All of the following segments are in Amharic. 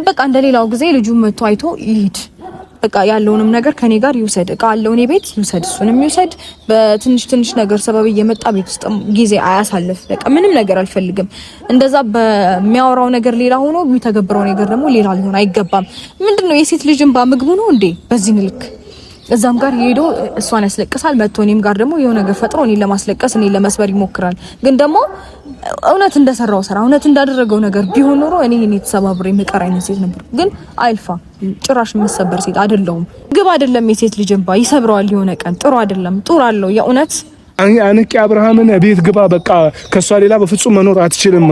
በቃ እንደሌላው ጊዜ ልጁ መጥቶ አይቶ ይሄድ። በቃ ያለውንም ነገር ከኔ ጋር ይውሰድ። እቃ አለው እኔ ቤት ይውሰድ፣ እሱንም ይውሰድ። በትንሽ ነገር ሰበብ እየመጣ ቤት ውስጥ ጊዜ አያሳልፍ። በቃ ምንም ነገር አልፈልግም። እንደዛ በሚያወራው ነገር ሌላ ሆኖ የሚተገብረው ነገር ደግሞ ሌላ ሊሆን አይገባም። ምንድነው የሴት ልጅ እንባ ምግቡ ነው እንዴ? በዚህ ልክ እዛም ጋር ሄዶ እሷን ያስለቅሳል። መጥቶ እኔም ጋር ደግሞ የሆነ ነገር ፈጥሮ እኔን ለማስለቀስ እኔን ለመስበር ይሞክራል። ግን ደግሞ እውነት እንደሰራው ስራ እውነት እንዳደረገው ነገር ቢሆን ኖሮ እኔ ተሰባብሬ የምቀር አይነት ሴት ነበር። ግን አይልፋ ጭራሽ የምሰበር ሴት አይደለሁም። ግብ አይደለም የሴት ልጅ እንባ ይሰብረዋል የሆነ ቀን። ጥሩ አይደለም። ጥሩ አለው የእውነት አንቂ አብርሃምን ቤት ግባ በቃ ከሷ ሌላ በፍጹም መኖር አትችልም።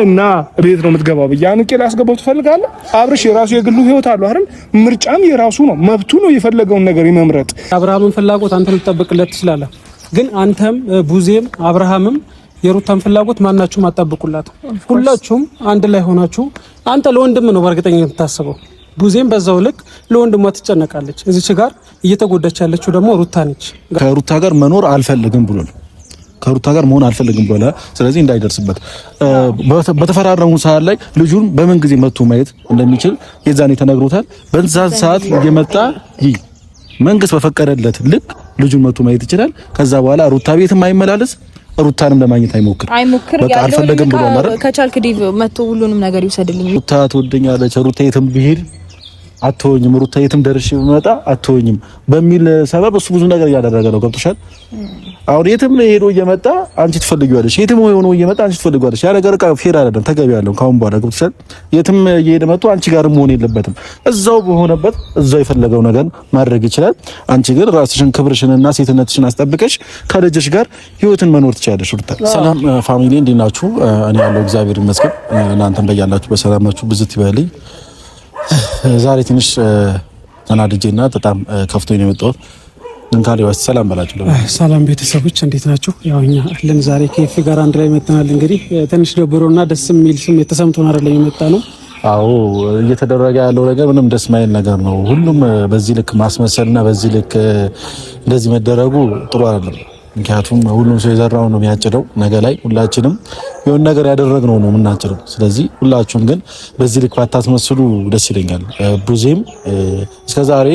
እና ቤት ነው የምትገባው ብዬ አንቂ ላስገባው ትፈልጋለህ? አብርሽ የራሱ የግሉ ህይወት አለው አይደል? ምርጫም የራሱ ነው፣ መብቱ ነው የፈለገውን ነገር የመምረጥ። አብርሃምን ፍላጎት አንተ ልትጠብቅለት ትችላለህ። ግን አንተም ቡዜም አብርሃምም የሩታን ፍላጎት ማናችሁም አጣብቁላት። ሁላችሁም አንድ ላይ ሆናችሁ አንተ ለወንድም ነው በእርግጠኝነት የምታስበው። ቡዜም በዛው ልክ ለወንድሟ ትጨነቃለች። እዚች ጋር እየተጎዳች ያለችው ደግሞ ሩታ ነች። ከሩታ ጋር መኖር አልፈልግም ብሎ ነው ከሩታ ጋር መሆን አልፈልግም ብሎ ስለዚህ እንዳይደርስበት በተፈራረሙ ሰዓት ላይ ልጁን በምን ጊዜ መጥቶ ማየት እንደሚችል የዛኔ ተነግሮታል። በዛ ሰዓት እየመጣ መንግስት በፈቀደለት ልክ ልጁን መጥቶ ማየት ይችላል። ከዛ በኋላ ሩታ ቤትም አይመላለስ ሩታንም ለማግኘት አይሞክር። በቃ አልፈልግም ብሎ ማለት ከቻልክ ዲቭ መጥቶ ሁሉንም ነገር ይወሰድልኝ። ሩታ ትወደኛለች፣ ሩታ የትም ብሄድ አትወኝም፣ ሩታ የትም ደርሼ ብመጣ አትወኝም በሚል ሰበብ እሱ ብዙ ነገር እያደረገ ነው። ገብቶሻል? አሁን የትም ሄዶ እየመጣ አንቺ ትፈልጊዋለሽ፣ የትም ሆኖ እየመጣ አንቺ ትፈልጊዋለሽ። ያ ነገር ፌር አይደለም፣ ተገቢ አይደለም። ካሁን በኋላ ገብቶሻል? የትም እየሄደ መጥቶ አንቺ ጋር መሆን የለበትም። እዛው በሆነበት እዛው የፈለገው ነገር ማድረግ ይችላል። አንቺ ግን ራስሽን ክብርሽንና ሴትነትሽን አስጠብቀሽ ከልጅሽ ጋር ህይወትን መኖር ትችያለሽ። ሩታ ሰላም ፋሚሊ፣ እንዴት ናችሁ? እኔ ያለው እግዚአብሔር ይመስገን። እናንተም በያላችሁ በሰላማችሁ ብዝት ይበልኝ። ዛሬ ትንሽ ተናድጄና በጣም ከፍቶኝ ነው የመጣሁት። እንካሪዋስ ሰላም በላችሁ። ሰላም ቤተሰቦች እንዴት ናችሁ? ያው እኛ አለን ዛሬ ከኤፍ ጋር አንድ ላይ መጥተናል። እንግዲህ ትንሽ ደብሮና ደስ የሚል ስሜት ተሰምቶን አይደለም የመጣ ነው። አዎ እየተደረገ ያለው ነገር ምንም ደስ ማይል ነገር ነው። ሁሉም በዚህ ልክ ማስመሰልና በዚህ ልክ እንደዚህ መደረጉ ጥሩ አይደለም። ምክንያቱም ሁሉም ሰው የዘራው ነው የሚያጭደው። ነገ ላይ ሁላችንም የሆነ ነገር ያደረግነው ነው የምናጭደው። ስለዚህ ሁላችሁም ግን በዚህ ልክ ባታስመስሉ ደስ ይለኛል። ቡዜም እስከዛሬ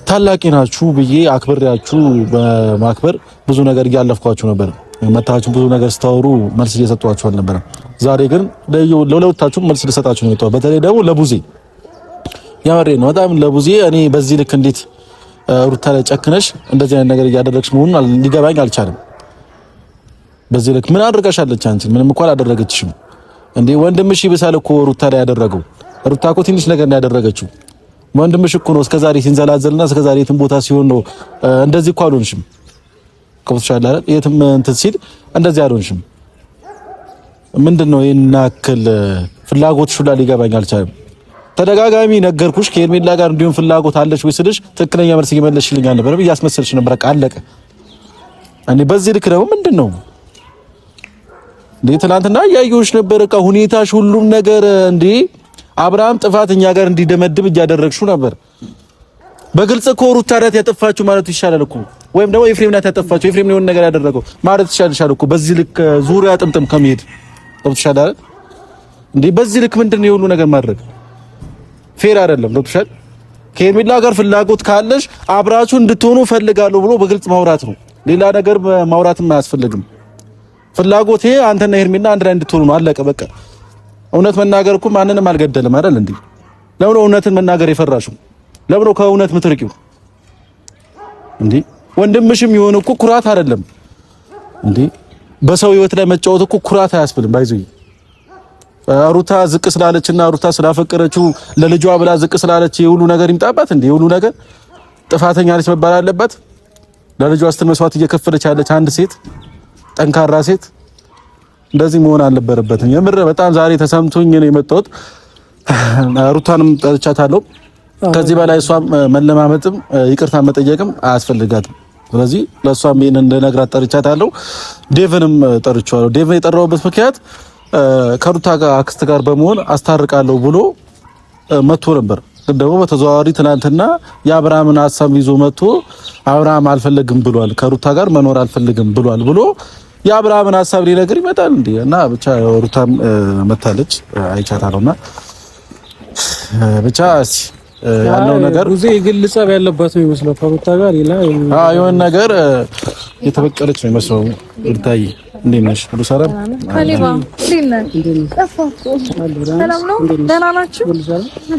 ታላቂ ናችሁ ብዬ አክብሬያችሁ በማክበር ብዙ ነገር እያለፍኳችሁ ነበር። መታችሁ ብዙ ነገር ስታወሩ መልስ እየሰጧችሁ አልነበረም። ዛሬ ግን ለሁለታችሁም መልስ ልሰጣችሁ ነው የመጣሁት። በተለይ ደግሞ ለቡዜ ያወሬ ነው በጣም ለቡዜ እኔ በዚህ ልክ እንዴት ሩታ ላይ ጨክነሽ እንደዚህ አይነት ነገር እያደረግሽ መሆኑን ሊገባኝ አልቻለም። በዚህ ልክ ምን አድርጋሻለች? አንቺ ምንም እኮ አላደረገችሽም እንዴ። ወንድምሽ ይብሳል እኮ ሩታ ላይ ያደረገው። ሩታ እኮ ትንሽ ነገር ነው ያደረገችው። ወንድምሽ እኮ ነው እስከዛሬ ሲንዘላዘልና እስከዛሬ የትም ቦታ ሲሆን ነው እንደዚህ እኮ አልሆንሽም። ከብትሻል አይደል? የትም እንትን ሲል እንደዚህ አልሆንሽም። ምንድነው የናክል ፍላጎትሽ ሁላ ሊገባኝ አልቻለም። ተደጋጋሚ ነገርኩሽ ከኤርሜላ ጋር እንዲሁም ፍላጎት አለሽ ወይ ስልሽ ትክክለኛ መልስ እየመለስሽልኝ ነበር። እያስመሰልሽ ነበር። በቃ አለቀ። እኔ በዚህ ልክ ነው ምንድነው እንዴ? ትናንትና ያየሁሽ ነበር። በቃ ሁኔታሽ፣ ሁሉም ነገር እንዴ አብርሃም ጥፋተኛ ጋር እንዲደመድብ እያደረግሽው ነበር። በግልጽ እኮ ሩታ ናት ያጠፋችው ማለት ይሻላል እኮ። ወይም ደግሞ ኤፍሬም ናት ያጠፋችው፣ ኤፍሬም ነው የሆነ ነገር ያደረገው ማለት ይሻልሻል እኮ። በዚህ ልክ ዙሪያ ጥምጥም ከመሄድ ገብቶሻል አይደል እንዴ? በዚህ ልክ ምንድነው የሁሉ ነገር ማድረግ ፌር አይደለም። ገብቶሻል? ከኤርሜላ ጋር ፍላጎት ካለሽ አብራችሁ እንድትሆኑ ፈልጋለሁ ብሎ በግልጽ ማውራት ነው። ሌላ ነገር ማውራትም አያስፈልግም። ፍላጎቴ አንተና ኤርሜላ አንድ ላይ እንድትሆኑ ነው። አለቀ በቃ። እውነት መናገር እኮ ማንንም አልገደለም አይደል እንዴ? ለምን እውነትን መናገር የፈራሽው? ለምን ከእውነት ምትርቂው እንዴ? ወንድምሽም ይሆን እኮ ኩራት አይደለም እንዴ? በሰው ህይወት ላይ መጫወት እኮ ኩራት አያስብልም። ባይዙይ ሩታ ዝቅ ስላለችና ሩታ ስላፈቀረችው ለልጇ ብላ ዝቅ ስላለች የሁሉ ነገር ይምጣባት እንዴ? የሁሉ ነገር ጥፋተኛ ነች መባል አለባት? ለልጇ ስትል መስዋዕት እየከፈለች ያለች አንድ ሴት፣ ጠንካራ ሴት እንደዚህ መሆን አልነበረበትም። የምር በጣም ዛሬ ተሰምቶኝ ነው የመጣሁት። ሩታንም ጠርቻታለሁ። ከዚህ በላይ እሷም መለማመጥም ይቅርታ መጠየቅም አያስፈልጋትም። ስለዚህ ለእሷም ይሄን እንደነግራት ጠርቻታለሁ። ዴቭንም ጠርቻለሁ። ዴቭን የጠራሁበት ምክንያት ከሩታ ጋር አክስት ጋር በመሆን አስታርቃለሁ ብሎ መጥቶ ነበር። ደግሞ በተዘዋዋሪ ትናንትና የአብርሃምን ሀሳብ ይዞ መጥቶ አብርሃም አልፈልግም ብሏል፣ ከሩታ ጋር መኖር አልፈልግም ብሏል ብሎ የአብርሃምን ሀሳብ ሊነግር ይመጣል እንዴ? እና ብቻ ሩታም መታለች አይቻታለሁና ብቻ ያለው ነገር ብዙ የግል ጸብ ያለበት ነው የሚመስለው ከሩታ ጋር ሌላ የሆነ ነገር የተበቀለች ነው የሚመስለው። ሩታዬ እንዴት ነሽ? ሁሉ ሰላም? ካሌባ እንዴት ነህ? ጠፋችሁ? ሰላም ነው? ደህና ናችሁ? ሁሉ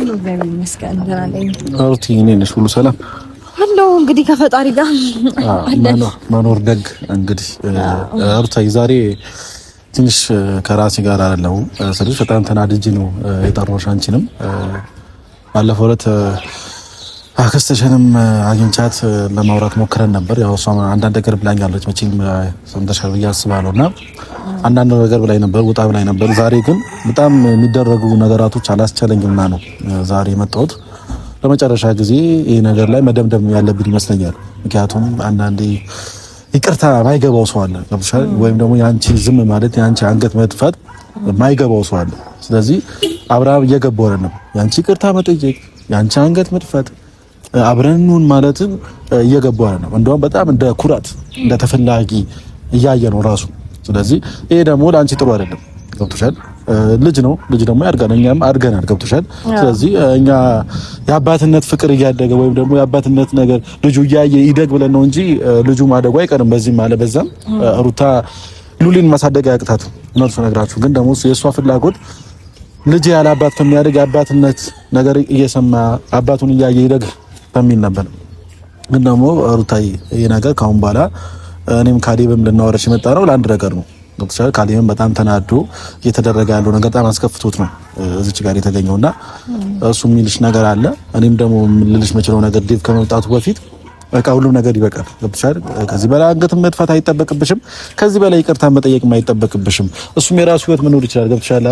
እግዚአብሔር ይመስገን ደህና ነኝ። ሩቲ እንዴት ነሽ? ሁሉ ሰላም? አሎ እንግዲህ ከፈጣሪ ጋር መኖር ደግ። እንግዲህ ሩታዬ ዛሬ ትንሽ ከራሴ ጋር አይደለም ስለዚህ በጣም ተናድጄ ነው የጠራሁሽ አንቺንም ባለፈው ዕለት አክስትሽንም አግኝቻት ለማውራት ሞክረን ነበር። ያው እሷ አንዳንድ ነገር ብላኛለች መቼም ሰምተሻል ብዬ አስባለሁና አንዳንድ ነገር ብላኝ ነበር፣ ውጣ ብላኝ ነበር። ዛሬ ግን በጣም የሚደረጉ ነገራቶች አላስቻለኝምና ነው ዛሬ የመጣሁት። ለመጨረሻ ጊዜ ይሄ ነገር ላይ መደምደም ያለብን ይመስለኛል። ምክንያቱም አንዳንዴ ይቅርታ ማይገባው ሰው አለ ገብቶሻል፣ ወይም ደግሞ ያንቺ ዝም ማለት ያንቺ አንገት መጥፋት ማይገባው ሰው አለ። ስለዚህ አብርሃም እየገባው ነው ያንቺ ይቅርታ መጠየቅ ያንቺ አንገት መጥፋት አብረኑን ማለት እየገባው ነው። እንደውም በጣም እንደ ኩራት እንደ ተፈላጊ እያየ ነው ራሱ። ስለዚህ ይሄ ደግሞ ለአንቺ ጥሩ አይደለም ገብቶሻል። ልጅ ነው፣ ልጅ ደግሞ ያድጋል፣ እኛም አድገናል ገብቶሻል። ስለዚህ እኛ የአባትነት ፍቅር እያደገ ወይም ደግሞ የአባትነት ነገር ልጁ እያየ ይደግ ብለን ነው እንጂ ልጁ ማደጉ አይቀርም። በዚህም አለ በዛም ሩታ ሉሊን ማሳደግ አያቅታትም። እነርሱ ነግራችሁ ግን ደግሞ የእሷ ፍላጎት ልጅ ያለ አባት ከሚያደግ የአባትነት ነገር እየሰማ አባቱን እያየ ይደግ በሚል ነበር። ግን ደግሞ ሩታዬ ይሄ ነገር ካሁን በኋላ እኔም ካሌብም ልናወራሽ የመጣ ነው ለአንድ ነገር ነው ገብቶሻል። ካሌብም በጣም ተናዶ እየተደረገ ያለው ነገር በጣም አስከፍቶት ነው እዚች ጋር የተገኘውና እሱ የሚልሽ ነገር አለ። እኔም ደግሞ ልልሽ የምችለው ነገር ዴቭ ከመምጣቱ በፊት በቃ ሁሉም ነገር ይበቃል ገብቶሻል። ከዚህ በላይ አንገት መጥፋት አይጠበቅብሽም። ከዚህ በላይ ይቅርታ መጠየቅ አይጠበቅብሽም። እሱም የራሱ ህይወት መኖር ይችላል ገብቶሻል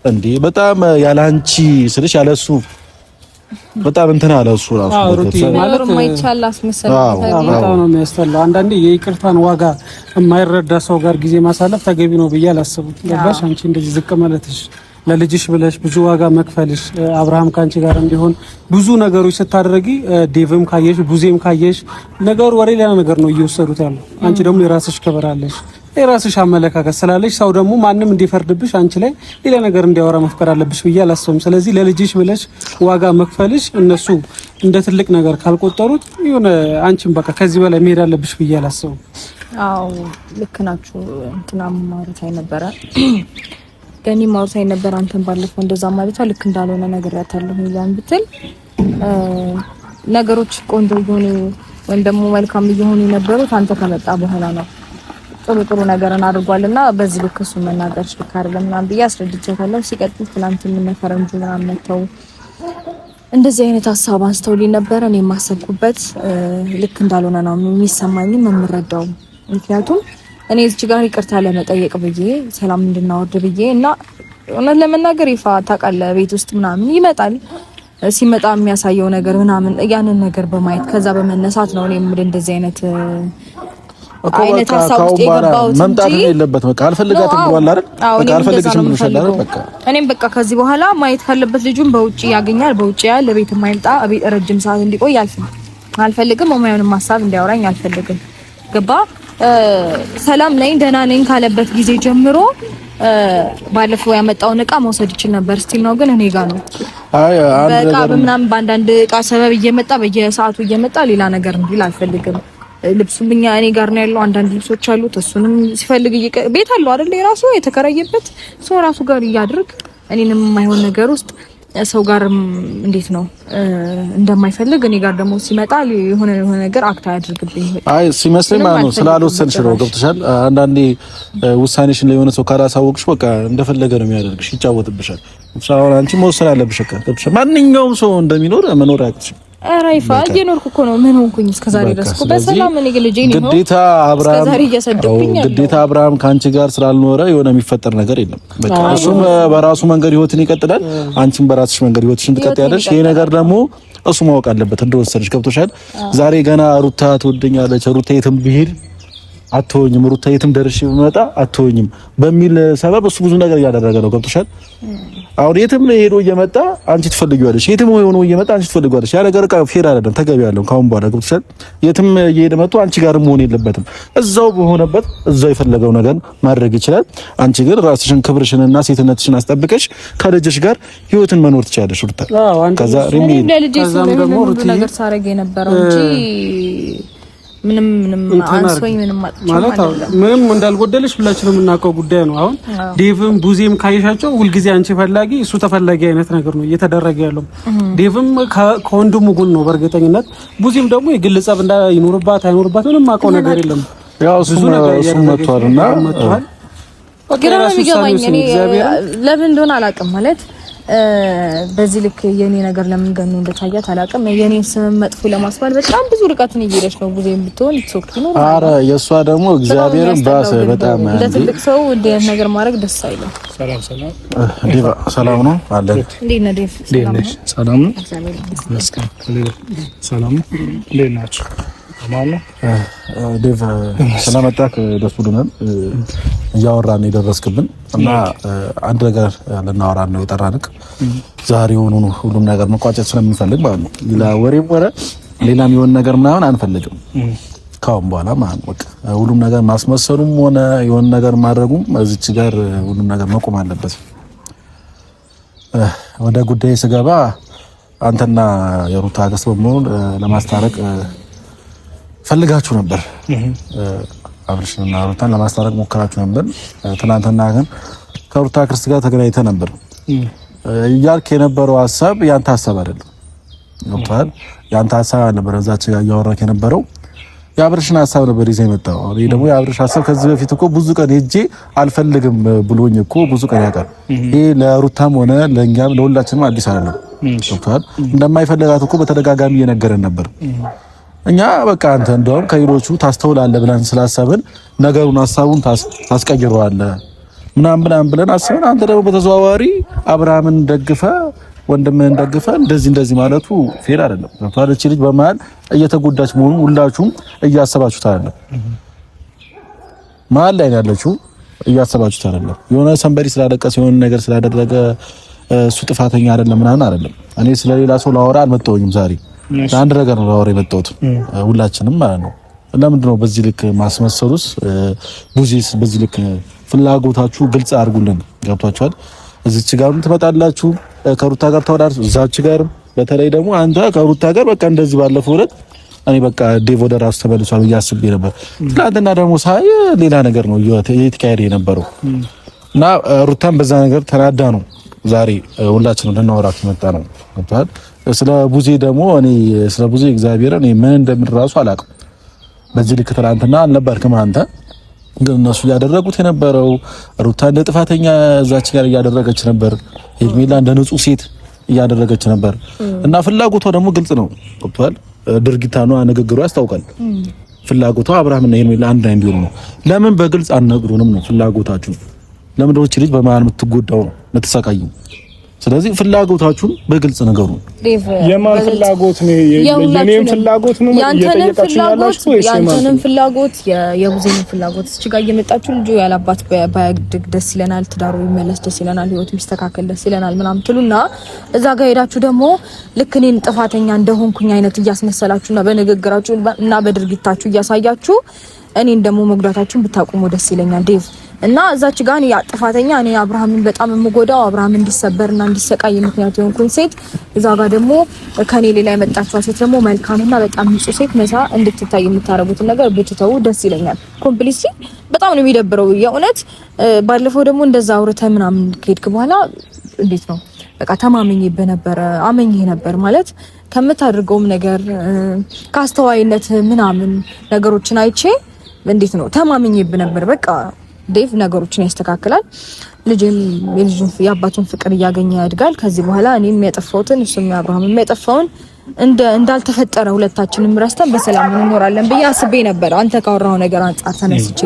እንዴ። በጣም ያላንቺ ስልሽ ያለሱ በጣም እንትና አለ እሱ ራሱ ማለት ማይቻል አስመሰል በጣም ነው የሚያስጠላው። አንዳንዴ የይቅርታን ዋጋ የማይረዳ ሰው ጋር ጊዜ ማሳለፍ ተገቢ ነው ብዬ አላስብም። ገባሽ? አንቺ እንደዚህ ዝቅ ማለትሽ ለልጅሽ ብለሽ ብዙ ዋጋ መክፈልሽ አብርሃም ካንቺ ጋር እንዲሆን ብዙ ነገሮች ስታደርጊ ዴቭም ካየሽ ቡዜም ካየሽ ነገሩ ወሬ ሌላ ነገር ነው እየወሰዱት ያለው። አንቺ ደግሞ የራስሽ ክብር አለሽ፣ የራስሽ አመለካከት ስላለሽ ሰው ደግሞ ማንም እንዲፈርድብሽ አንቺ ላይ ሌላ ነገር እንዲያወራ መፍቀር አለብሽ ብዬ አላስብም። ስለዚህ ለልጅሽ ብለሽ ዋጋ መክፈልሽ እነሱ እንደ ትልቅ ነገር ካልቆጠሩት የሆነ አንቺም በቃ ከዚህ በላይ መሄድ አለብሽ ብዬ አላስብም። አዎ ልክ ናችሁ። እንትና ማለት አይነበረ ገኒ ማውሳይ ነበር። አንተን ባለፈው እንደዛ ማለቷ ልክ እንዳልሆነ ነገር ያታለሁ ይላል ብትል ነገሮች ቆንጆ ይሆኑ ወይም ደግሞ መልካም ይሆኑ የነበሩት አንተ ከመጣ በኋላ ነው። ጥሩ ነገርን አድርጓልና በዚህ ልክ እሱ መናገር ልክ አይደለም ምናምን ብዬ አስረድቼታለሁ። ሲቀጥል ትናንት ምን ፈረንጁ ምናምን መተው እንደዚህ አይነት ሀሳብ አንስተውልኝ ነበር። እኔ የማሰብኩበት ልክ እንዳልሆነ ነው የሚሰማኝም የምረዳው። ምክንያቱም እኔ እዚህ ጋር ይቅርታ ለመጠየቅ ብዬ ሰላም እንድናወርድ ብዬ እና እውነት ለመናገር ይፋ ታውቃለህ ቤት ውስጥ ምናምን ይመጣል። ሲመጣ የሚያሳየው ነገር ምናምን ያንን ነገር በማየት ከዛ በመነሳት ነው እኔም እንደዚህ አይነት ሀሳብ ውስጥ የገባሁት እንጂ መምጣት የለበትም። በቃ አልፈልጋትም ብሏል አይደል? በቃ አልፈልግሽም ብሎሻል። በቃ እኔም በቃ ከዚህ በኋላ ማየት ካለበት ልጁን በውጪ ያገኛል። በውጪ ያለ ቤት የማይመጣ ረጅም ሰዓት እንዲቆይ አልፈልግም። የማይሆንም ሀሳብ እንዲያወራኝ አልፈልግም። ገባ? ሰላም ነኝ ደህና ነኝ ካለበት ጊዜ ጀምሮ ባለፈው ያመጣውን እቃ መውሰድ ይችል ነበር። ስቲል ነው ግን እኔ ጋር ነው። በቃ በምናምን በአንዳንድ እቃ ሰበብ እየመጣ በየሰዓቱ እየመጣ ሌላ ነገር እንዲል አልፈልግም። ልብሱም እኔ ጋር ነው ያለው። አንዳንድ ልብሶች አሉት። እሱንም ሲፈልግ ቤት አለው አይደል? የራሱ የተከራየበት ሰው ራሱ ጋር እያድርግ እኔንም የማይሆን ነገር ውስጥ ሰው ጋር እንዴት ነው እንደማይፈልግ እኔ ጋር ደግሞ ሲመጣ የሆነ ነገር አክታ ያድርግብኝ። አይ ሲመስለኝ ማለት ነው ስላልወሰንሽ ነው። ገብቶሻል? አንዳንዴ ውሳኔሽን ለሆነ ሰው ካላሳወቅሽ በቃ እንደፈለገ ነው የሚያደርግሽ፣ ይጫወትብሻል። አሁን አንቺ መወሰን አለብሽ። ገብቶሻል? ማንኛውም ሰው እንደሚኖር መኖር አያቅትሽም። ራይፋ እየኖርኩ እኮ ነው። ምን ሆንኩኝ እስከዛሬ ድረስ እኮ በሰላም እኔ ልጄ ነው ግዴታ አብርሃም ካንቺ ጋር ስላልኖረ የሆነ የሚፈጠር ነገር የለም። በቃ እሱም በራሱ መንገድ ህይወትን ይቀጥላል፣ አንቺም በራስሽ መንገድ ህይወትሽን ትቀጥያለሽ። ይሄ ነገር ደግሞ እሱ ማወቅ አለበት እንደወሰንሽ። ገብቶሻል? ዛሬ ገና ሩታ ትወደኛለች፣ ሩታ የትም ብሄድ አትሆኝም ሩታ የትም ደርሼ ብመጣ አትሆኝም በሚል ሰበብ እሱ ብዙ ነገር እያደረገ ነው። ገብቶሻል? አሁን የትም ሄዶ እየመጣ አንቺ ትፈልጊዋለሽ፣ የትም ሆኖ እየመጣ አንቺ ትፈልጊዋለሽ። ያ ነገር ፌር አይደለም፣ ተገቢ አይደለም። ካሁን በኋላ ገብቶሻል? የትም እየሄደ መጥቶ አንቺ ጋር መሆን የለበትም። እዛው በሆነበት እዛው የፈለገው ነገር ማድረግ ይችላል። አንቺ ግን ራስሽን ክብርሽንና ሴትነትሽን አስጠብቀሽ ከልጅሽ ጋር ህይወትን መኖር ትችያለሽ ሩታ። ከዛ ሪሚ ከዛም ደግሞ ነገር ሳረግ የነበረው እንጂ ምንም አንሶኝ ምንም ማለት ምንም እንዳልጎደልሽ ሁላችንም የምናውቀው ጉዳይ ነው። አሁን ዴቭም ቡዜም ካይሻቸው ሁልጊዜ አንቺ ፈላጊ እሱ ተፈላጊ አይነት ነገር ነው እየተደረገ ያለው። ዴቭም ከወንድሙ ጎን ነው በእርግጠኝነት። ቡዜም ደግሞ የግል ጸብ እንዳይኖርባት አይኖርባት ምንም የማውቀው ነገር የለም። ያው እሱ መጥቷልና ግራ ነው የሚገባኝ እኔ ለምን እንደሆነ አላውቅም ማለት በዚህ ልክ የኔ ነገር ለምን ገኑ እንደታያት አላውቅም። የኔን ስም መጥፎ ለማስባል በጣም ብዙ ርቀትን እየሄደች ነው። ቡዜም ብትሆን ሶክቲ ነው። አረ የሷ ደግሞ እግዚአብሔርን ባሰ በጣም እንደ ትልቅ ሰው እንደ ነገር ማድረግ ደስ አይልም። ሰላም ዲቫ ሰላም ነው አለ። እንዴት ነህ ዴቭ? ሰላም ነው። ሰላም ነው። እንዴት ናችሁ? ዴቭ ስለመጣክ ደስ ብሎናል። እያወራን የደረስክብን እና አንድ ነገር ልናወራን ነው የጠራንክ። ዛሬውኑ ሁሉም ነገር መቋጨት ስለምንፈልግ ማለት ነው። ለወሬም ወረ ሌላም የሆነ ነገር ምናምን አንፈልግም ካሁን በኋላ ማለት ነው። ሁሉም ነገር ማስመሰሉም ሆነ የሆነ ነገር ማድረጉም እዚች ጋር ሁሉም ነገር መቆም አለበት። ወደ ጉዳይ ስገባ አንተና የሩታ አክስት በመሆን ለማስታረቅ ፈልጋችሁ ነበር። አብርሽና ሩታን ለማስታረቅ ሞከራችሁ ነበር። ትናንትና ግን ከሩታ አክስት ጋር ተገናኝተህ ነበር። እያልክ የነበረው ሐሳብ ያንተ ሐሳብ አይደለም። ሩታን ያንተ ሐሳብ ነበር እዛች ጋር እያወራክ የነበረው የአብርሽን ሐሳብ ነበር ይዘህ የመጣው። እኔ ደግሞ የአብርሽ ሐሳብ ከዚህ በፊት እኮ ብዙ ቀን ሄጄ አልፈልግም ብሎኝ እኮ ብዙ ቀን ያውቃል። ይሄ ለሩታም ሆነ ለእኛም ለሁላችንም አዲስ አይደለም። ሩታን እንደማይፈልጋት እኮ በተደጋጋሚ እየነገረን ነበር። እኛ በቃ አንተ እንደውም ከሌሎቹ ታስተውላለህ ብለን ስላሰብን ነገሩን ሐሳቡን ታስቀይረዋለህ ምናምን ብለን አስበን አንተ ደግሞ በተዘዋዋሪ አብርሃምን ደግፈ ወንድምህን ደግፈ እንደዚህ ማለቱ ፌር አይደለም። ታዲያ ልጅ በመሃል እየተጎዳች መሆኑን ሁላችሁም እያሰባችሁት አይደለም። መሃል ላይ ያለችው እያሰባችሁት አይደለም። የሆነ ሰንበሪ ስላለቀሰ የሆነ ነገር ስላደረገ እሱ ጥፋተኛ አይደለም ምናምን አይደለም። እኔ ስለሌላ ሰው ላወራ አልመጣሁኝም ዛሬ አንድ ነገር ነው ላወራ የመጣሁት ሁላችንም ማለት ነው። ለምንድን ነው በዚህ ልክ ማስመሰሉስ? ቡዚስ በዚህ ልክ ፍላጎታችሁ ግልጽ አድርጉልን። ገብቷችኋል? እዚች ጋርም ትመጣላችሁ ከሩታ ጋር ተወዳድራችሁ እዛች ጋር በተለይ ደግሞ አንተ ከሩታ ጋር በቃ እንደዚህ ባለፈው ዕለት እኔ በቃ ዴቭ ወደ ራሱ ተመልሷል ብዬ አስቤ ነበር። ትናንትና ደግሞ ሳይ ሌላ ነገር ነው እየተካሄደ የነበረው እና ሩታም በዛ ነገር ተናዳ ነው ዛሬ ሁላችንም ልናወራት መጣ ነው። ገብቷል? ስለ ቡዜ ደግሞ እኔ ስለ ቡዜ እግዚአብሔር እኔ ምን እንደምን ራሱ አላውቅም። በዚህ ልክ ትናንትና አልነበርክም አንተ። ግን እነሱ ያደረጉት የነበረው ሩታ እንደ ጥፋተኛ እዛች ጋር እያደረገች ነበር፣ ሄርሜላ እንደ ንጹህ ሴት እያደረገች ነበር እና ፍላጎቷ ደግሞ ግልጽ ነው። ገብቷል? ድርጊታኗ ንግግሯ ያስታውቃል። ፍላጎቷ አብርሃምና ሄርሜላ አንድ ላይ እንዲሆኑ ነው። ለምን በግልጽ አልነግሩንም ነው ፍላጎታችሁ? ለምን ነው እቺ ልጅ በመሃል የምትጎዳው ነው የምትሰቃየው? ስለዚህ ፍላጎታችሁን በግልጽ ነገሩ። የማን ፍላጎት ነው? የኔም ፍላጎት ነው እየጠየቃችሁ ያላችሁ ወይስ ያንተንም ፍላጎት? የቡዜንም ፍላጎት? እዚህ ጋር እየመጣችሁ ልጁ ያላባት ባያድግ ደስ ይለናል፣ ትዳሩ ይመለስ ደስ ይለናል፣ ህይወቱ ይስተካከል ደስ ይለናል ምናምን ትሉና እዛ ጋር ሄዳችሁ ደግሞ ልክ እኔን ጥፋተኛ እንደሆንኩኝ አይነት እያስመሰላችሁና በንግግራችሁ እና በድርጊታችሁ እያሳያችሁ እኔን ደግሞ መጉዳታችሁን ብታቆሙ ደስ ይለኛል ዴቭ። እና እዛች ጋር ያ ጥፋተኛ እኔ አብርሃምን በጣም የምጎዳው አብርሃም እንዲሰበርና እንዲሰቃይ ምክንያት የሆንኩኝ ሴት፣ እዛ ጋር ደግሞ ከኔ ሌላ የመጣችው ሴት ደግሞ መልካምና በጣም ንጹህ ሴት መሳ እንድትታይ የምታረጉትን ነገር ብትተው ደስ ይለኛል። ኮምፕሊትሊ በጣም ነው የሚደብረው የእውነት። ባለፈው ደግሞ እንደዛ አውርተህ ምናምን ከሄድክ በኋላ እንዴት ነው በቃ ተማመኝብህ ነበር፣ አመኝህ ነበር ማለት ከምታደርገውም ነገር ካስተዋይነት ምናምን ነገሮችን አይቼ እንዴት ነው ተማመኝብህ ነበር። በቃ ዴቭ ነገሮችን ያስተካክላል፣ ልጅም የልጅን የአባቱን ፍቅር እያገኘ ያድጋል። ከዚህ በኋላ እኔም ያጠፋሁትን እሱም አብርሃምም ያጠፋውን እንዳልተፈጠረ ሁለታችንም ረስተን በሰላም እንኖራለን ብዬ አስቤ ነበር፣ አንተ ካወራው ነገር አንጻር ተነስቼ።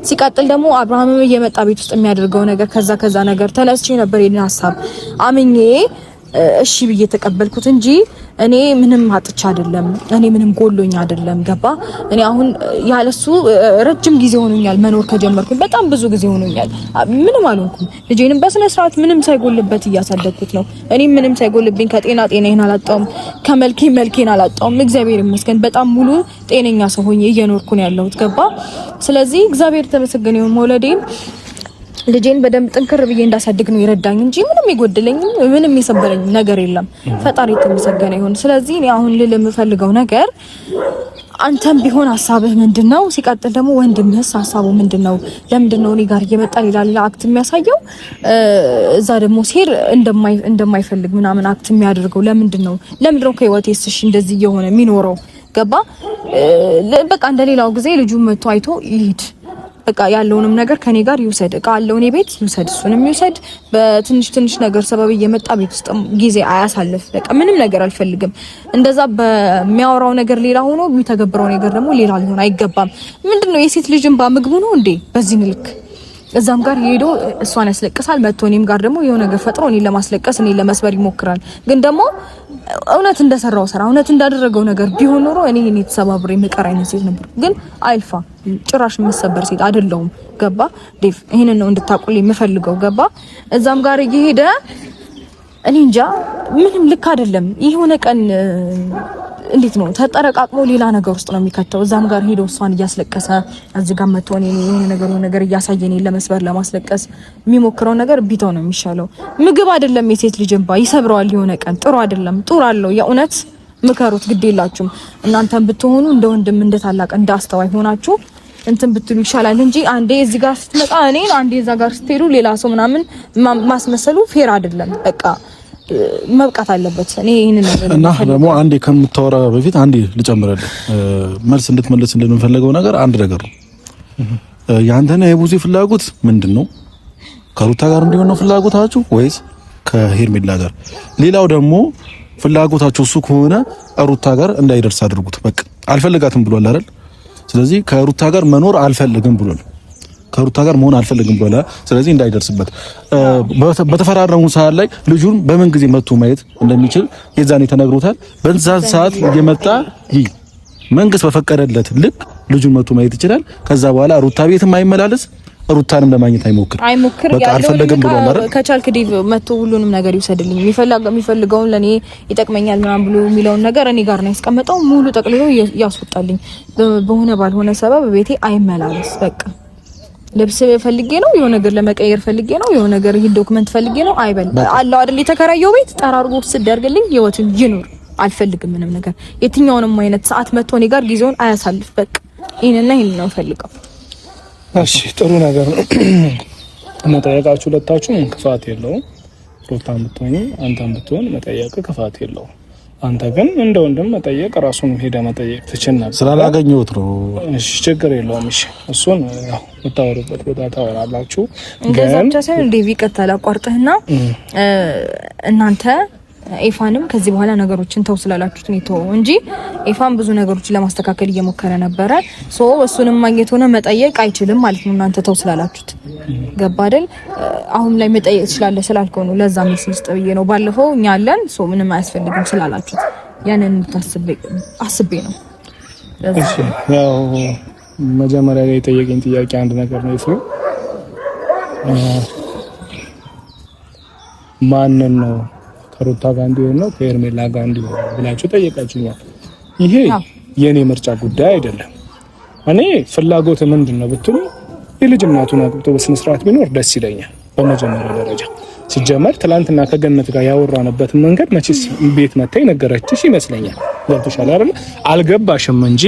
ሲቀጥል ደግሞ አብርሃምም እየመጣ ቤት ውስጥ የሚያደርገው ነገር ከዛ ነገር ተነስቼ ነበር የኔ ሐሳብ አምኜ እሺ ብዬ ተቀበልኩት እንጂ እኔ ምንም አጥቻ አይደለም፣ እኔ ምንም ጎሎኛ አይደለም። ገባ? እኔ አሁን ያለሱ ረጅም ጊዜ ሆኖኛል መኖር ከጀመርኩኝ፣ በጣም ብዙ ጊዜ ሆኖኛል። ምንም አልሆንኩም። ልጄንም በስነ ስርዓት ምንም ሳይጎልበት እያሳደግኩት ነው። እኔ ምንም ሳይጎልብኝ ጤናዬን አላጣውም፣ መልኬን አላጣውም። እግዚአብሔር ይመስገን በጣም ሙሉ ጤነኛ ሰው ሆኜ እየኖርኩ ነው ያለሁት። ገባ? ስለዚህ እግዚአብሔር ተመስገን ይሁን መውለዴን ልጄን በደንብ ጥንክር ብዬ እንዳሳድግ ነው ይረዳኝ እንጂ ምንም ይጎድለኝ ምንም ይሰበረኝ ነገር የለም። ፈጣሪ የተመሰገነ ይሁን። ስለዚህ እኔ አሁን ልል የምፈልገው ነገር አንተም ቢሆን ሐሳብህ ምንድነው? ሲቀጥል ደግሞ ወንድምህስ ሐሳቡ ምንድነው? ለምንድነው እኔ ጋር እየመጣ ሌላ አክት የሚያሳየው? እዛ ደግሞ ሲር እንደማይፈልግ ምናምን አክት የሚያደርገው ለምንድነው ከህይወቴስ እሺ እንደዚህ እየሆነ የሚኖረው? ገባ? በቃ እንደሌላው ጊዜ ልጁ መጥቶ አይቶ ይሄድ። በቃ ያለውንም ነገር ከኔ ጋር ይውሰድ። እቃ አለው እኔ ቤት ይውሰድ፣ እሱንም ይውሰድ። በትንሽ ነገር ሰበብ እየመጣ ቤት ውስጥ ጊዜ አያሳልፍ። በቃ ምንም ነገር አልፈልግም። እንደዛ በሚያወራው ነገር ሌላ ሆኖ የሚተገብረው ነገር ደግሞ ሌላ ሊሆን አይገባም። ምንድነው የሴት ልጅ እንባ ምግቡ ነው እንዴ? በዚህ ልክ እዛም ጋር ሄዶ እሷን ያስለቅሳል። መጥቶ እኔም ጋር ደግሞ የሆነ ነገር ፈጥሮ እኔን ለማስለቀስ እኔን ለመስበር ይሞክራል። ግን ደግሞ እውነት እንደሰራው ስራ እውነት እንዳደረገው ነገር ቢሆን ኖሮ እኔ ተሰባብሬ የምቀር አይነት ሴት ነበር። ግን አይልፋ ጭራሽ የምሰበር ሴት አይደለሁም። ገባ ዴቭ? ይሄንን ነው እንድታቁልኝ የምፈልገው። ገባ? እዛም ጋር እየሄደ እኔ እንጃ ምንም ልክ አይደለም። የሆነ ቀን እንዴት ነው ተጠረቃቅሞ ሌላ ነገር ውስጥ ነው የሚከተው። እዛም ጋር ሄዶ እሷን እያስለቀሰ እዚህ ጋር መጥቶ እኔ የሆነ ነገር እያሳየኝ ለመስበር ለማስለቀስ የሚሞክረው ነገር ቢተው ነው የሚሻለው። ምግብ አይደለም የሴት ልጅ እንባ ይሰብረዋል። የሆነ ቀን ጥሩ አይደለም። ጥሩ አለው የእውነት ምከሩት። ግድ የላችሁም እናንተም ብትሆኑ እንደ ወንድም እንደ ታላቅ እንደ አስተዋይ ሆናችሁ እንትን ብትሉ ይሻላል እንጂ አንዴ እዚህ ጋር ስትመጣ እኔን አንዴ እዛ ጋር ስትሄዱ ሌላ ሰው ምናምን ማስመሰሉ ፌር አይደለም። በቃ መብቃት አለበት። እኔ ይሄንን እና ደግሞ አንዴ ከምታወራ በፊት አንዴ ልጨምርልህ መልስ እንድትመልስ እንደምፈልገው ነገር አንድ ነገር ነው። ያንተና የቡዜ ፍላጎት ምንድነው? ከሩታ ጋር እንዲሆን ነው ፍላጎታችሁ ወይስ ከሄርሜላ ጋር? ሌላው ደግሞ ፍላጎታችሁ እሱ ከሆነ ሩታ ጋር እንዳይደርስ አድርጉት። በቃ አልፈልጋትም ብሏል አይደል? ስለዚህ ከሩታ ጋር መኖር አልፈልግም ብሏል። ከሩታ ጋር መሆን አልፈልግም ብሏል። ስለዚህ እንዳይደርስበት በተፈራረሙ ሰዓት ላይ ልጁን በምን ጊዜ መጥቶ ማየት እንደሚችል የዛኔ ተነግሮታል። በዛ ሰዓት እየመጣ መንግስት በፈቀደለት ልክ ልጁን መጥቶ ማየት ይችላል። ከዛ በኋላ ሩታ ቤትም አይመላለስ፣ ሩታንም ለማግኘት አይሞክር። በቃ አልፈልግም ብሏል አይደል? ከቻልክ ዲቭ መጥቶ ሁሉንም ነገር ይውሰድልኝ፣ የሚፈልገውን ለኔ ይጠቅመኛል ምናምን ብሎ የሚለውን ነገር እኔ ጋር ነው ያስቀመጠው። ሙሉ ጠቅልሎ ያስወጣልኝ። በሆነ ባልሆነ ሰበብ ቤቴ አይመላለስ። በቃ ልብስ ፈልጌ ነው የሆነ ነገር ለመቀየር ፈልጌ ነው የሆነ ነገር ይሄ ዶክመንት ፈልጌ ነው አይበል አለው አይደል? የተከራየው ቤት ጠራርጎ ሲደርግልኝ ህይወትን ይኑር። አልፈልግም ምንም ነገር የትኛውንም አይነት ሰዓት መጥቶ እኔ ጋር ጊዜውን አያሳልፍ። በቃ ይሄንን ነው ፈልገው። እሺ ጥሩ ነገር ነው መጠየቃችሁ። ሁለታችሁ ክፋት የለውም። ሩታም ብትሆን አንተም ብትሆን መጠየቅ ክፋት የለውም። አንተ ግን እንደ ወንድም መጠየቅ ራሱን ሄደ መጠየቅ ትችል ነበር። ስላላገኘሁት ነው። እሺ ችግር የለውም። እሺ እሱን ያው የምታወሩበት ቦታ ታወራላችሁ። እንደዛ ብቻ ሳይሆን ዴቪ ቀጥታ አቋርጠህና እናንተ ኤፋንም ከዚህ በኋላ ነገሮችን ተው ስላላችሁት ነው ተው እንጂ ኤፋን ብዙ ነገሮችን ለማስተካከል እየሞከረ ነበረ። ሶ እሱንም ማግኘት ሆነ መጠየቅ አይችልም ማለት ነው እናንተ ተው ስላላችሁት። ገባ አይደል? አሁን ላይ መጠየቅ ትችላለህ ስላልከው ነው። ለዛ ምን ስልስጥ ብዬ ነው። ባለፈው እኛ አለን ሶ ምንም አያስፈልግም ስላላችሁት ያንን አስቤ ነው። እሺ ያው መጀመሪያ ላይ የጠየቀኝ ጥያቄ አንድ ነገር ነው። ይፈው ማንን ነው ከሩታ ጋር እንዲሆን ነው ከሄርሜላ ጋር እንዲሆን ብላችሁ ጠየቃችሁኛል። ይሄ የኔ ምርጫ ጉዳይ አይደለም። እኔ ፍላጎት ምንድነው ብትሉ የልጅ እናቱን አግብቶ በስነ ስርዓት ቢኖር ደስ ይለኛል። በመጀመሪያ ደረጃ ሲጀመር ትላንትና ከገነት ጋር ያወራንበት መንገድ መቼስ ቤት መታ ነገረችሽ ይመስለኛል። ገብቶሻል አይደል? አልገባሽም እንጂ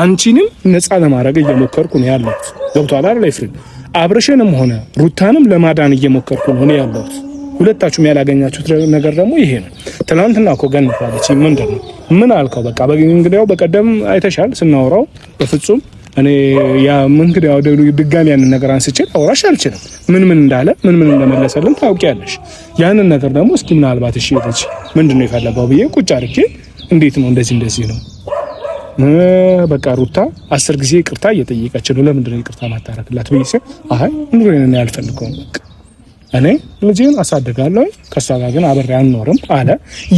አንቺንም ነፃ ለማድረግ እየሞከርኩ ነው ያለሁት። ገብቶሃል አይደል? ኤፍሬም አብርሽንም ሆነ ሩታንም ለማዳን እየሞከርኩ ነው ያለሁት። ሁለታችሁም ያላገኛችሁት ነገር ደግሞ ይሄ ነው። ትናንትና እኮ ገነት ያለች ምንድን ነው ምን አልከው? በቃ እንግዲያው በቀደም አይተሻል ስናወራው በፍጹም እኔ ያ እንግዲያው ድጋሚ ያንን ነገር አንስቼ አውራሽ አልችልም። ምን እንዳለ ምን እንደመለሰልን ታውቂያለሽ። ያንን ነገር ደግሞ እስኪ ምናልባት እሺ ልጅ ምንድነው የፈለገው ብዬ ቁጭ አድርጌ እንዴት ነው እንደዚህ ነው በቃ ሩታ 10 ጊዜ ይቅርታ እየጠየቀች ነው። ለምንድን ነው ይቅርታ ማታረክላት ብዬ ሲል አይ ኑሮዬን ያልፈልገው በቃ እኔ ልጄን አሳድጋለሁ ከሷ ጋር ግን አብሬ አልኖርም አለ።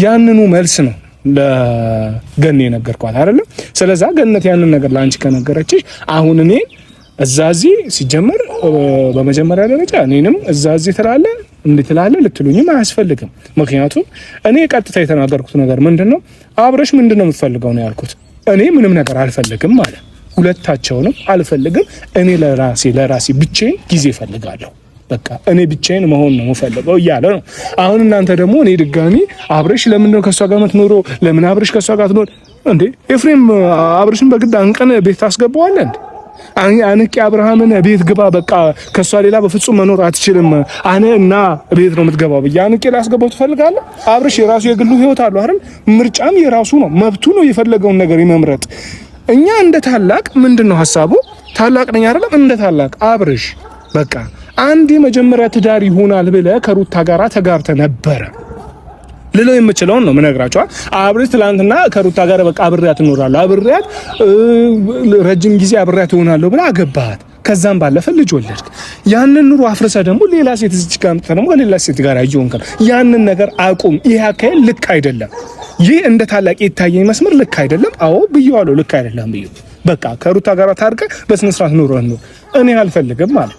ያንኑ መልስ ነው ለገኔ ነገርኳት አይደለም። ስለዚህ ገነት ያንን ነገር ላንቺ ከነገረችሽ አሁን እኔ እዛዚ ሲጀመር በመጀመሪያ ደረጃ እኔንም እዛዚ ትላለ እንድትላለ ልትሉኝም አያስፈልግም። ምክንያቱም እኔ ቀጥታ የተናገርኩት ነገር ምንድነው አብረሽ ምንድነው የምትፈልገው ነው ያልኩት። እኔ ምንም ነገር አልፈልግም ማለት ሁለታቸውንም አልፈልግም። እኔ ለራሴ ብቻዬን ጊዜ ፈልጋለሁ። በቃ እኔ ብቻዬን መሆን ነው የምፈልገው እያለ ነው። አሁን እናንተ ደግሞ እኔ ድጋሚ አብረሽ ለምን ነው ከሷ ጋር የምትኖረው? ለምን አብረሽ ከሷ ጋር ትኖር እንዴ? ኤፍሬም አብረሽን በግድ አንቀን ቤት ታስገባዋለህ እንዴ? አንቂ አብርሃምን ቤት ግባ በቃ ከሷ ሌላ በፍጹም መኖር አትችልም አነ እና ቤት ነው የምትገባው ብዬ አንቂ ላስገባው ትፈልጋለህ? አብረሽ የራሱ የግሉ ህይወት አለው አይደል? ምርጫም የራሱ ነው፣ መብቱ ነው የፈለገውን ነገር ይመምረጥ። እኛ እንደ ታላቅ ምንድነው ሐሳቡ? ታላቅ ነኝ አይደለም? እንደ ታላቅ አብረሽ በቃ አንድ የመጀመሪያ ትዳር ይሆናል ብለህ ከሩታ ጋራ ተጋርተ ነበረ ልለው የምችለውን ነው ምነግራቸው። አብረሽ ትላንትና ከሩታ ጋር በቃ አብሬያት እኖራለሁ አብሬያት ረጅም ጊዜ አብሬያት እሆናለሁ ብለህ አገባሃት። ከዛም ባለፈ ልጅ ወለድክ። ያንን ኑሮ አፍርሰ ደግሞ ሌላ ሴት እዚህ ጋር አምጥተህ ደግሞ ከሌላ ሴት ጋር አየሁን። ያንን ነገር አቁም። ይሄ አካሄድ ልክ አይደለም። ይህ እንደ ታላቅ የታየኝ መስመር ልክ አይደለም። አዎ ብየዋለሁ፣ ልክ አይደለም ብዬ በቃ ከሩታ ጋር ታርቀ በስነ ስርዓት ኑሮ ነው እኔ አልፈልግም ማለት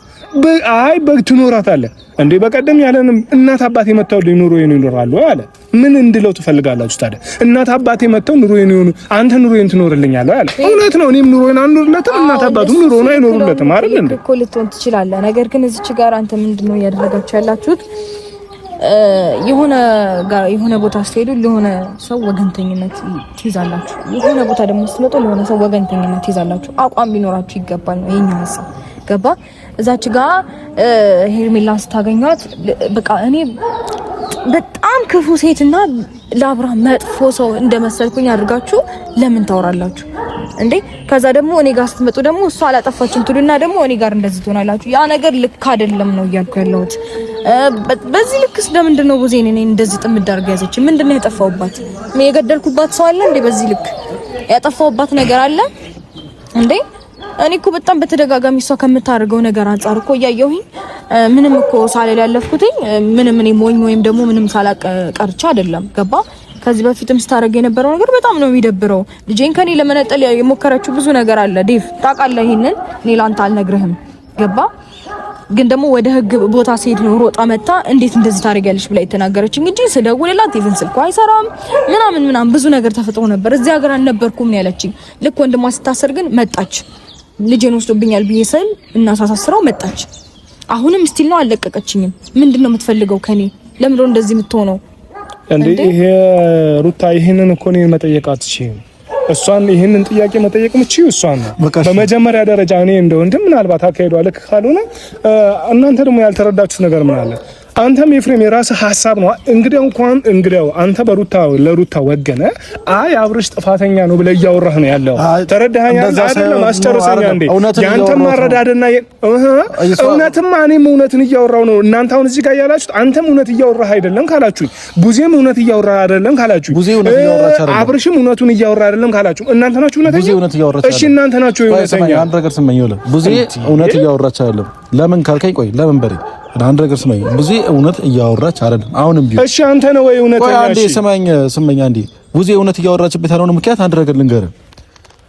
አይ ትኖራታለህ እንዴ? በቀደም ያለንም እናት አባቴ መተው ኑሮ ይኖራሉ አለ። ምን እንድለው ትፈልጋላችሁ ታዲያ? እናት አባቴ መተው ኑሮ ይኖሩ አንተ ኑሮ ትኖርልኛለህ አለ። እውነት ነው። እኔም ኑሮ አልኖርለትም፣ እናት አባቱም ኑሮ አይኖሩለትም አይደል እንዴ? እኮ ልትሆን ትችላለህ። ነገር ግን እዚች ጋር አንተ ምንድነው እያደረጋችሁ ያላችሁት? የሆነ ቦታ ስትሄዱ ለሆነ ሰው ወገንተኝነት ትይዛላችሁ። የሆነ ቦታ ደግሞ ስትመጡ ለሆነ ሰው ወገንተኝነት ትይዛላችሁ። አቋም ሊኖራችሁ ይገባል ነው የኛ ሀሳብ። ገባ? እዛች ጋር ሄርሜላን ስታገኟት በቃ እኔ በጣም ክፉ ሴትና ለአብርሃም መጥፎ ሰው እንደመሰልኩኝ አድርጋችሁ ለምን ታወራላችሁ እንዴ? ከዛ ደግሞ እኔ ጋር ስትመጡ ደግሞ እሷ አላጠፋችም ትሉና ደግሞ እኔ ጋር እንደዚህ ትሆናላችሁ። ያ ነገር ልክ አይደለም ነው እያልኩ ያለሁት። በዚህ ልክስ ለምንድን ነው ቡዜን እኔ እንደዚህ ጥምድ አድርጋ ያዘች? ምንድነው ያጠፋውባት? የገደልኩባት ሰው አለ እንዴ? በዚህ ልክ ያጠፋውባት ነገር አለ እንዴ? እኔ እኮ በጣም በተደጋጋሚ እሷ ከምታደርገው ነገር አንፃር እኮ እያየሁኝ ምንም እኮ ሳልል ያለፍኩትኝ ምንም እኔ ሞኝ ወይም ደግሞ ምንም ሳላቅ ቀርቻ አይደለም። ገባ? ከዚህ በፊትም ስታደርግ የነበረው ነገር በጣም ነው የሚደብረው። ልጄን ከኔ ለመነጠል የሞከረችው ብዙ ነገር አለ ዴቭ፣ ታውቃለህ። ይሄንን እኔ ላንተ አልነግርህም። ገባ? ግን ደግሞ ወደ ህግ ቦታ ሲሄድ ነው ሮጣ መጣ እንዴት እንደዚህ ታደርጊያለሽ ብላ የተናገረችኝ እንጂ ስደውልላት ኢቭን ስልኳ አይሰራም ምናምን ብዙ ነገር ተፈጥሮ ነበር። እዚህ ሀገር አልነበርኩም ነው ያለችኝ። ልክ ወንድሟ ስታሰር ግን መጣች። ልጄን ወስዶብኛል ብዬ ስል እናሳሳስረው መጣች። አሁንም ስቲል ነው አልለቀቀችኝም። ምንድነው የምትፈልገው ከኔ? ለምን ነው እንደዚህ የምትሆነው እንዴ? ይሄ ሩታ ይሄንን እኮ ነው መጠየቅ አትችይም። እሷን ይሄንን ጥያቄ መጠየቅ የምትችይው እሷን ነው በመጀመሪያ ደረጃ። እኔ እንደ ወንድም ምናልባት አካሄዷ ልክ ካልሆነ እናንተ ደግሞ ያልተረዳችሁት ነገር ምን አለ? አንተም ኤፍሬም የራስህ ሐሳብ ነው እንግዲያው አንተ ለሩታ ወገነ አይ አብርሽ ጥፋተኛ ነው ብለህ እያወራህ ነው ያለው። ተረዳኸኝ አይደለም? አስጨርሰኛ እንዴ ያንተም ማረዳድና እውነትም እኔም እውነትን እያወራው ነው። እናንተ አሁን እዚህ ጋር ያላችሁት አንተም እውነት እያወራህ አይደለም ካላችሁ፣ ቡዜም እውነት እያወራህ አይደለም ካላችሁ፣ አብርሽም እውነቱን እያወራህ አይደለም ካላችሁ፣ እናንተ ናችሁ እውነተኛ። እሺ እናንተ ናችሁ እውነተኛ። አንድ ነገር ስመኝ ይወለ ቡዜ እውነት እያወራች አይደለም። ለምን ካልከኝ ቆይ ለምን በሬ አንድ ነገር ስመኝ ቡዜ እውነት እያወራች አይደለም። አሁንም ቢሆን እሺ አንተ ነው ወይ እውነተኛ? አንዴ ስመኝ አንዴ ቡዜ እውነት እያወራችበት ያልሆነ ምክንያት አንድ ነገር ልንገርህ።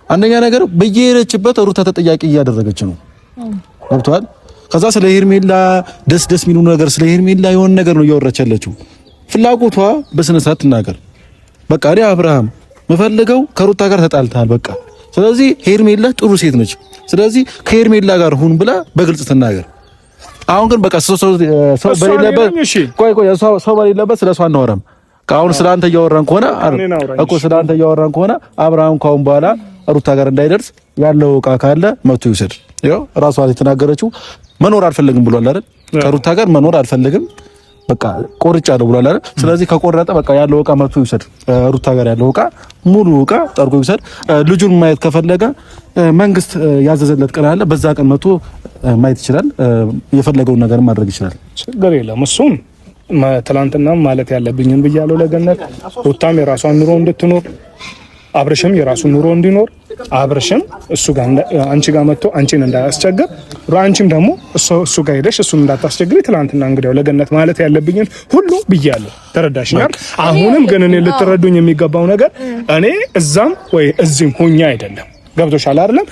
አንደኛ ነገር በየሄደችበት ሩታ ተጠያቂ እያደረገች ነው። ገብቶሃል? ከዛ ስለ ሄርሜላ ደስ የሚሉ ነገር ስለ ሄርሜላ የሆነ ነገር ነው እያወራች ያለችው። ፍላጎቷ በስነ ስርዓት ትናገር። በቃ እኔ አብርሃም መፈልገው ከሩታ ጋር ተጣልተሃል በቃ። ስለዚህ ሄርሜላ ጥሩ ሴት ነች። ስለዚህ ከሄርሜላ ጋር ሁን ብላ በግልጽ ትናገር። አሁን ግን በቃ ሰው በሌለበት ስለሷ አናወራም። አሁን ስላንተ እያወራን ከሆነ አብርሃም ካሁን በኋላ ሩታ ጋር እንዳይደርስ ያለው ዕቃ ካለ መቶ ይውሰድ። ያው ራሷ የተናገረችው መኖር አልፈልግም ብሏል አይደል? ከሩታ ጋር መኖር አልፈልግም በቃ ቆርጫለሁ ብሏል አይደል? ስለዚህ ከቆረጠ በቃ ያለው ዕቃ መቶ ይውሰድ። ሩታ ጋር ያለው ዕቃ ሙሉ ዕቃ ጠርጎ ይውሰድ። ልጁን ማየት ከፈለገ መንግስት ያዘዘለት ቀን አለ። በዛ ቀን መቶ ማየት ይችላል። የፈለገውን ነገር ማድረግ ይችላል። ችግር የለም። እሱም ትላንትና ማለት ያለብኝን ብያለሁ ለገነት። ሩታም የራሷን ኑሮ እንድትኖር አብርሽም የራሱን ኑሮ እንዲኖር አብርሽም እሱ ጋር አንቺ ጋር መጥቶ አንቺን እንዳያስቸግር አንቺም ደግሞ እሱ ጋር ሄደሽ እሱን እንዳታስቸግሪ ትላንትና እንግዲያው ለገነት ማለት ያለብኝን ሁሉ ብያለሁ። ተረዳሽኛል? አሁንም ግን እኔ ልትረዱኝ የሚገባው ነገር እኔ እዛም ወይ እዚህም ሆኜ አይደለም። ገብቶሻል አይደለም?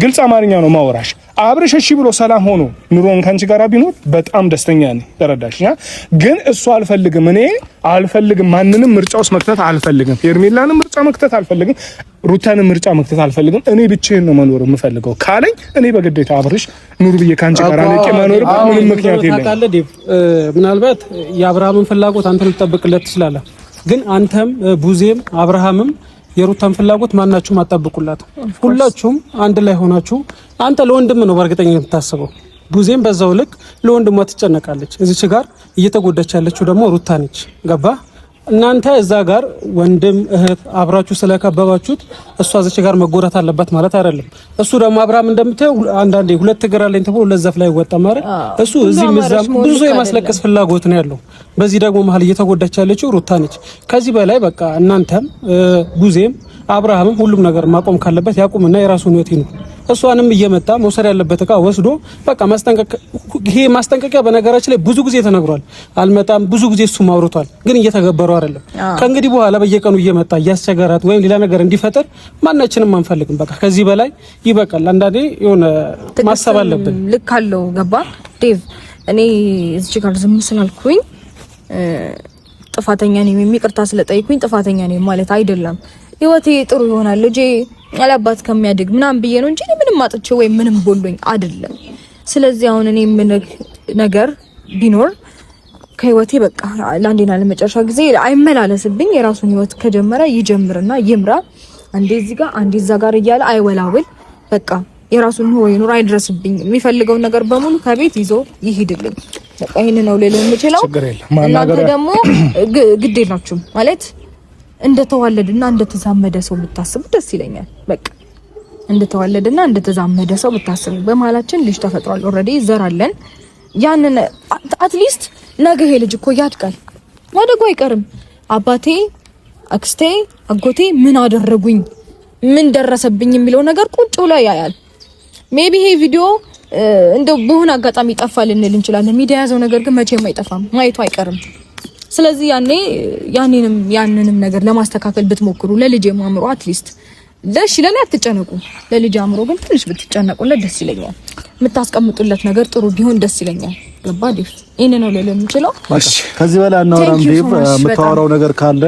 ግልጽ አማርኛ ነው ማወራሽ። አብርሽ እሺ ብሎ ሰላም ሆኖ ኑሮን ካንቺ ጋር ቢኖር በጣም ደስተኛ ነኝ። ተረዳሽኛ? ግን እሱ አልፈልግም፣ እኔ አልፈልግም፣ ማንንም ምርጫ ውስጥ መክተት አልፈልግም። ሄርሜላንም ምርጫ መክተት አልፈልግም፣ ሩታንም ምርጫ መክተት አልፈልግም። እኔ ብቻዬን ነው መኖር የምፈልገው ካለኝ እኔ በግዴታ አብርሽ ኑር ብዬ ካንቺ ጋር አንቄ መኖር ምንም ምክንያት የለም። ምናልባት የአብርሃምን ፍላጎት አንተ ልትጠብቅለት ትችላለህ፣ ግን አንተም ቡዜም አብርሃምም የሩታን ፍላጎት ማናችሁም አጣብቁላት። ሁላችሁም አንድ ላይ ሆናችሁ አንተ ለወንድም ነው በእርግጠኝነት የምታስበው፣ ቡዜም በዛው ልክ ለወንድሟ ትጨነቃለች። እዚች ጋር እየተጎዳች ያለችው ደግሞ ሩታ ነች። ገባ? እናንተ እዛ ጋር ወንድም እህት አብራችሁ ስለከበባችሁት እሷ እዚች ጋር መጎዳት አለባት ማለት አይደለም። እሱ ደግሞ አብርሃም እንደምታየው አንዳንዴ ሁለት እግር አለኝ ተብሎ ለዛፍ ላይ ወጣ ማለት እሱ እዚህ ምዛም ብዙ የማስለቀስ ፍላጎት ነው ያለው። በዚህ ደግሞ መሀል እየተጎዳች ያለችው ሩታ ነች። ከዚህ በላይ በቃ እናንተም ቡዜም አብርሃምም ሁሉም ነገር ማቆም ካለበት ያቁምና የራሱን ህይወት ይኑር። እሷንም እየመጣ መውሰድ ያለበት እቃ ወስዶ በቃ ይሄ ማስጠንቀቂያ በነገራችን ላይ ብዙ ጊዜ ተነግሯል። አልመጣም ብዙ ጊዜ እሱም አውርቷል፣ ግን እየተገበረው አይደለም። ከእንግዲህ በኋላ በየቀኑ እየመጣ እያስቸገራት ወይም ሌላ ነገር እንዲፈጠር ማናችንም አንፈልግም። በቃ ከዚህ በላይ ይበቃል። አንዳንዴ የሆነ ማሰብ አለብን። ልክ አለው። ገባ ዴቭ? እኔ እዚህ ጋር ዝም ስላልኩኝ ጥፋተኛ ነኝ ይቅርታ ስለጠይቁኝ ጥፋተኛ ነኝ ማለት አይደለም። ህይወቴ ጥሩ ይሆናል ልጄ አላባት ከሚያድግ ምናምን ብዬ ነው እንጂ ምንም አጥቼ ወይ ምንም ቦሎኝ አይደለም። ስለዚህ አሁን እኔ ምን ነገር ቢኖር ከህይወቴ በቃ ለአንዴና ለመጨረሻ ጊዜ አይመላለስብኝ። የራሱን ህይወት ከጀመረ ይጀምርና ይምራ። አንዴ እዚህ ጋር አንዴ እዛ ጋር እያለ አይወላውል። በቃ የራሱን ኑሮ ይኑር፣ አይድረስብኝ። የሚፈልገው ነገር በሙሉ ከቤት ይዞ ይሄድልኝ። በቃ ይሄን ነው ሌላው የምችለው። እናንተ ደግሞ ግድ የላችሁም ማለት እንደተዋለደና እንደተዛመደ ሰው ብታስቡ ደስ ይለኛል። በቃ እንደተዋለደና እንደተዛመደ ሰው ብታስቡ። በመሀላችን ልጅ ተፈጥሯል። ኦሬዲ ዘራለን። ያንን አትሊስት ነገ ይሄ ልጅ እኮ ያድጋል፣ ማደጉ አይቀርም። አባቴ፣ አክስቴ፣ አጎቴ ምን አደረጉኝ፣ ምን ደረሰብኝ የሚለው ነገር ቁጭ ብሎ ያያል። ሜቢ ይሄ ቪዲዮ እንደው በሆነ አጋጣሚ ይጠፋል ልንል እንችላለን። ሚዲያ ያዘው ነገር ግን መቼም አይጠፋም፣ ማየቱ አይቀርም። ስለዚህ ያንንም ነገር ለማስተካከል ብትሞክሩ ለልጅ አእምሮ አትሊስት ለሽ ለኔ አትጨነቁ። ለልጅ አእምሮ ግን ትንሽ ብትጨነቁለት ደስ ይለኛል። የምታስቀምጡለት ነገር ጥሩ ቢሆን ደስ ይለኛል። ገባ ዴቭ? ይሄን ነው ለለ የምችለው። እሺ፣ ከዚህ በላይ እናወራም ዴቭ። የምታወራው ነገር ካለ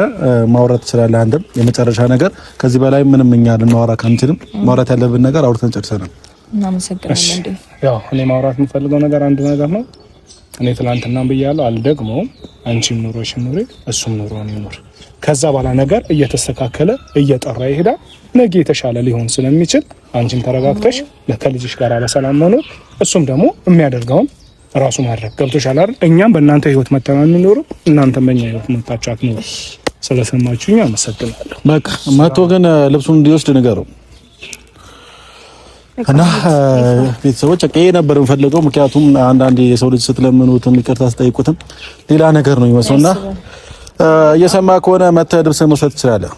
ማውራት ትችላለህ። አንድም የመጨረሻ ነገር ከዚህ በላይ ምንም እኛ ልናወራ ካንችልም ማውራት ያለብን ነገር አውርተን ጨርሰናል። እናመሰግናለን ዴቭ። ያው እኔ ማውራት የምፈልገው ነገር አንድ ነገር ነው። እኔ ትላንትና ብያለሁ፣ አልደግመውም። አንቺም ኑሮሽን ኑሪ፣ እሱም ኑሮን ይኑር። ከዛ በኋላ ነገር እየተስተካከለ እየጠራ ይሄዳል። ነገ የተሻለ ሊሆን ስለሚችል አንቺም ተረጋግተሽ ከልጅሽ ጋር በሰላም መኖር፣ እሱም ደግሞ የሚያደርገውን ራሱ ማድረግ። ገብቶሻል አይደል? እኛም በእናንተ ህይወት መተማመን ኖሩ፣ እናንተም በእኛ ህይወት መታቻት ኖሩ። ስለሰማችሁኝ አመሰግናለሁ። በቃ መቶ ግን ልብሱን እንዲወስድ ንገረው እና ቤተሰቦች ይሄ ነበር የምፈልገው። ምክንያቱም አንዳንዴ የሰው ልጅ ስትለምኑትም ይቅርታ ስጠይቁትም ሌላ ነገር ነው የሚመስለውና እየሰማ ከሆነ መተህ ልብስህን መውሰድ ትችላለህ።